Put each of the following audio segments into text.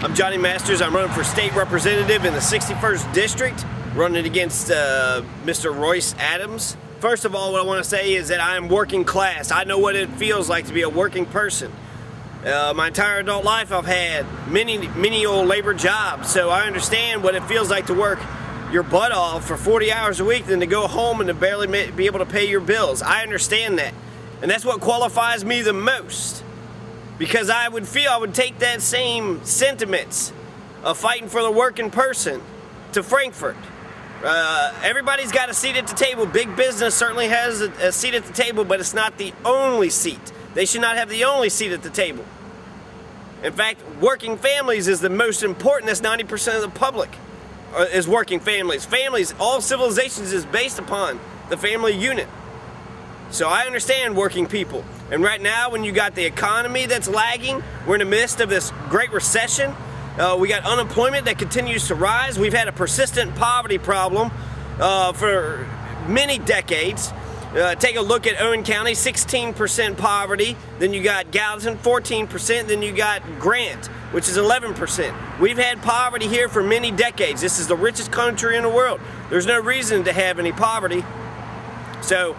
I'm Johnny Masters. I'm running for state representative in the 61st District, running against Mr. Royce Adams. First of all, what I want to say is that I am working class. I know what it feels like to be a working person. My entire adult life I've had menial labor jobs, so I understand what it feels like to work your butt off for 40 hours a week than to go home and to barely be able to pay your bills. I understand that. And that's what qualifies me the most. Because I would take that same sentiments of fighting for the working person to Frankfort. Everybody's got a seat at the table. Big business certainly has a seat at the table, but it's not the only seat. They should not have the only seat at the table. In fact, working families is the most important. That's 90% of the public is working families. Families, all civilizations is based upon the family unit. So I understand working people. And right now, when you got the economy that's lagging, we're in the midst of this great recession. We got unemployment that continues to rise. We've had a persistent poverty problem for many decades. Take a look at Owen County, 16% poverty. Then you got Gallatin, 14%. Then you got Grant, which is 11%. We've had poverty here for many decades. This is the richest country in the world. There's no reason to have any poverty. So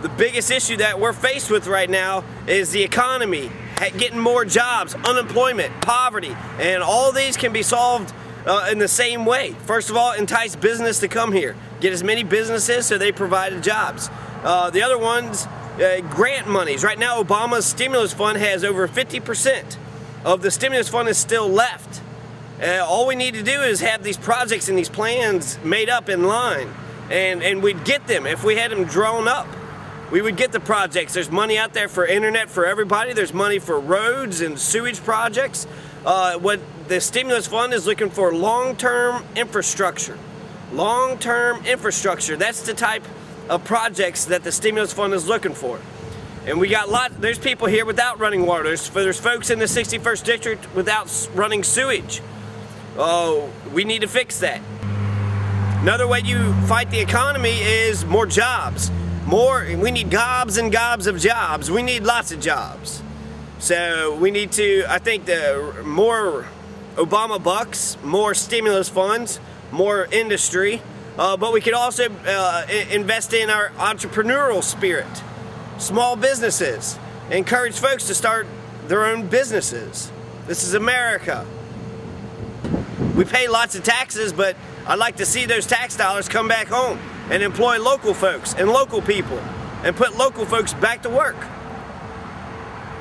the biggest issue that we're faced with right now is the economy, getting more jobs, unemployment, poverty, and all these can be solved in the same way. First of all, entice business to come here. Get as many businesses so they provide jobs. The other ones, grant monies. Right now, Obama's stimulus fund has over 50% of the stimulus fund is still left. All we need to do is have these projects and these plans made up in line, and we'd get them if we had them drawn up. We would get the projects. There's money out there for internet for everybody. There's money for roads and sewage projects. What the stimulus fund is looking for, long-term infrastructure. Long-term infrastructure. That's the type of projects that the stimulus fund is looking for. And we got there's people here without running water. There's folks in the 61st District without running sewage. We need to fix that. Another way you fight the economy is more jobs. We need gobs and gobs of jobs. We need lots of jobs. So we need to, I think, more Obama bucks, more stimulus funds, more industry, but we could also invest in our entrepreneurial spirit, small businesses, encourage folks to start their own businesses. This is America. We pay lots of taxes, but I'd like to see those tax dollars come back home and employ local folks and local people and put local folks back to work.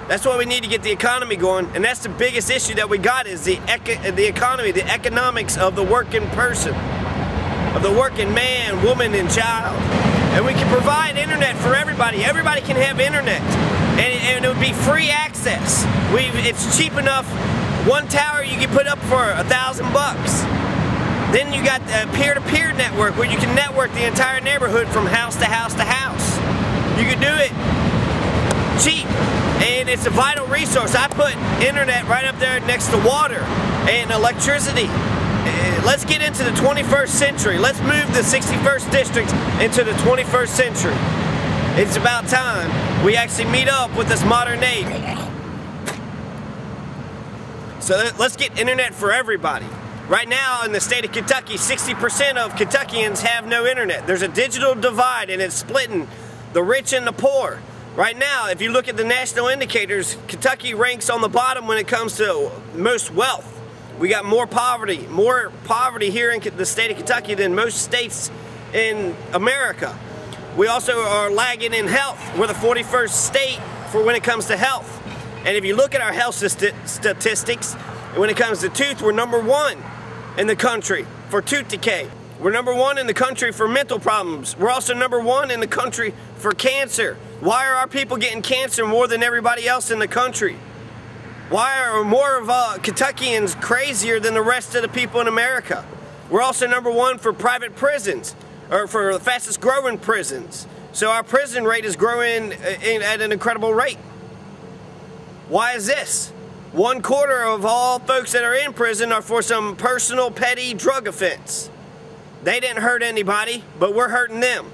That's why we need to get the economy going, and that's the biggest issue that we got is the economy, the economics of the working person, of the working man, woman, and child. And we can provide internet for everybody. Everybody can have internet, and it would be free access. It's cheap enough. One tower you can put up for $1,000. Then you got the peer-to-peer network where you can network the entire neighborhood from house to house to house. You can do it cheap, and it's a vital resource. I put internet right up there next to water and electricity. Let's get into the 21st century. Let's move the 61st District into the 21st century. It's about time we actually meet up with this modern age. So let's get internet for everybody. Right now in the state of Kentucky, 60% of Kentuckians have no internet. There's a digital divide, and it's splitting the rich and the poor. Right now, if you look at the national indicators, Kentucky ranks on the bottom when it comes to most wealth. We got more poverty here in the state of Kentucky than most states in America. We also are lagging in health. We're the 41st state for when it comes to health. And if you look at our health statistics, when it comes to tooth, we're #1 in the country for tooth decay. We're #1 in the country for mental problems. We're also #1 in the country for cancer. Why are our people getting cancer more than everybody else in the country? Why are more of Kentuckians crazier than the rest of the people in America? We're also #1 for private prisons, or for the fastest growing prisons. So our prison rate is growing at an incredible rate. Why is this? 1/4 of all folks that are in prison are for some personal petty drug offense. They didn't hurt anybody, but we're hurting them.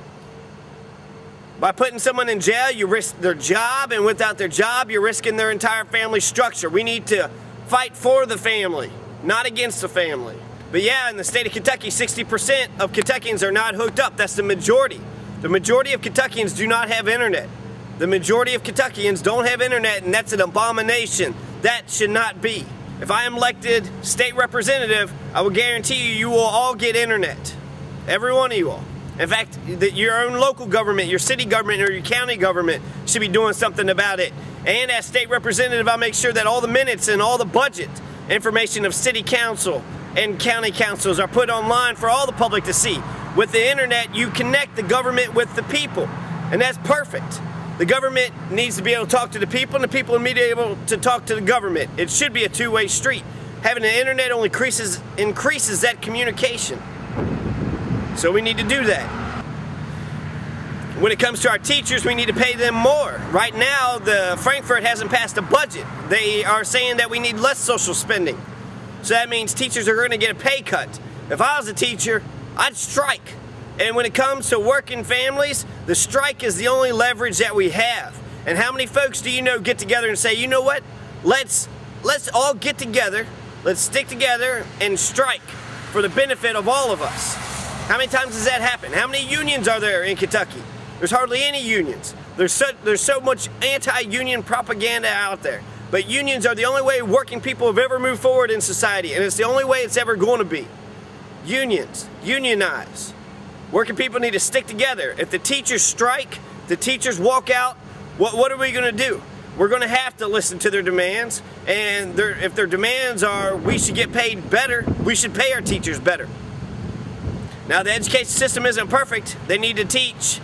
By putting someone in jail, you risk their job, and without their job, you're risking their entire family structure. We need to fight for the family. not against the family. But yeah, in the state of Kentucky, 60% of Kentuckians are not hooked up. That's the majority. The majority of Kentuckians do not have internet. The majority of Kentuckians don't have internet, and that's an abomination. That should not be. If I am elected state representative, I will guarantee you, you will all get internet. Every one of you all. In fact, your own local government, your city government, or your county government should be doing something about it. And as state representative, I'll make sure that all the minutes and all the budget information of city council and county councils are put online for all the public to see. With the internet, you connect the government with the people, and that's perfect. The government needs to be able to talk to the people, and the people need to be able to talk to the government. It should be a two-way street. Having the internet only increases that communication. So we need to do that. When it comes to our teachers, we need to pay them more. Right now, Frankfurt hasn't passed a budget. They are saying that we need less social spending. So that means teachers are going to get a pay cut. If I was a teacher, I'd strike. And when it comes to working families, the strike is the only leverage that we have. And how many folks do you know get together and say, you know what, let's all get together, let's stick together and strike for the benefit of all of us? How many times does that happen? How many unions are there in Kentucky? There's hardly any unions. There's so much anti-union propaganda out there. But unions are the only way working people have ever moved forward in society, and it's the only way it's ever going to be. Unions, unionize. Working people need to stick together. If the teachers strike, the teachers walk out, what are we going to do? We're going to have to listen to their demands, and if their demands are we should get paid better, we should pay our teachers better. Now, the education system isn't perfect. They need to teach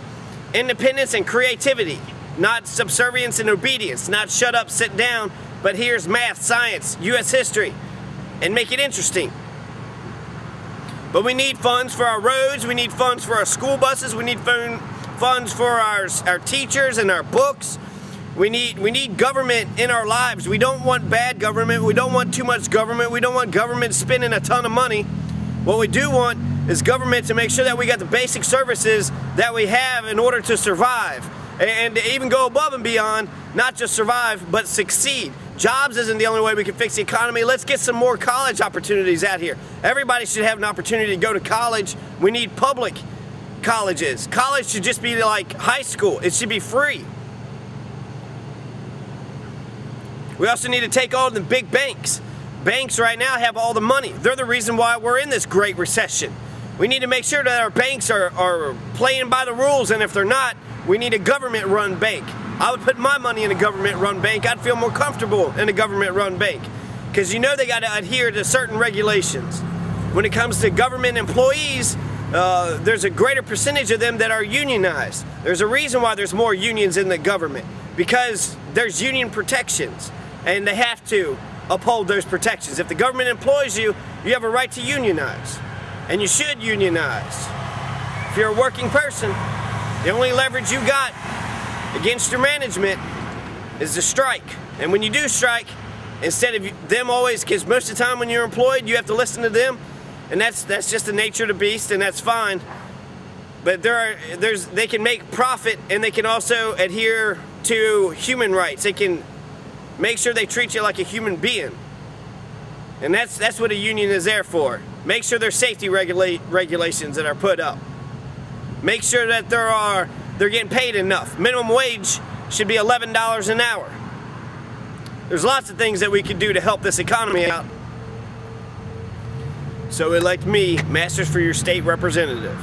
independence and creativity, not subservience and obedience, not shut up, sit down, but here's math, science, U.S. history, and make it interesting. But we need funds for our roads, we need funds for our school buses, we need funds for our teachers and our books. We need government in our lives. We don't want bad government, we don't want too much government, we don't want government spending a ton of money. What we do want is government to make sure that we got the basic services that we have in order to survive. And to even go above and beyond, not just survive, but succeed. Jobs isn't the only way we can fix the economy. Let's get some more college opportunities out here. Everybody should have an opportunity to go to college. We need public colleges. College should just be like high school. It should be free. We also need to take all the big banks. Banks right now have all the money. They're the reason why we're in this great recession. We need to make sure that our banks are playing by the rules, and if they're not, we need a government-run bank. I would put my money in a government-run bank. I'd feel more comfortable in a government-run bank, because you know they got to adhere to certain regulations. When it comes to government employees, there's a greater percentage of them that are unionized. There's a reason why there's more unions in the government, because there's union protections, and they have to uphold those protections. If the government employs you, you have a right to unionize, and you should unionize. If you're a working person, the only leverage you got against your management is to strike. And when you do strike, instead of them always, because most of the time when you're employed, you have to listen to them, and that's just the nature of the beast, and that's fine. But they can make profit, and they can also adhere to human rights. They can make sure they treat you like a human being. And that's what a union is there for. Make sure there's safety regulations that are put up. Make sure that they're getting paid enough. Minimum wage should be $11 an hour. There's lots of things that we could do to help this economy out. So elect me, Masters for your state representative.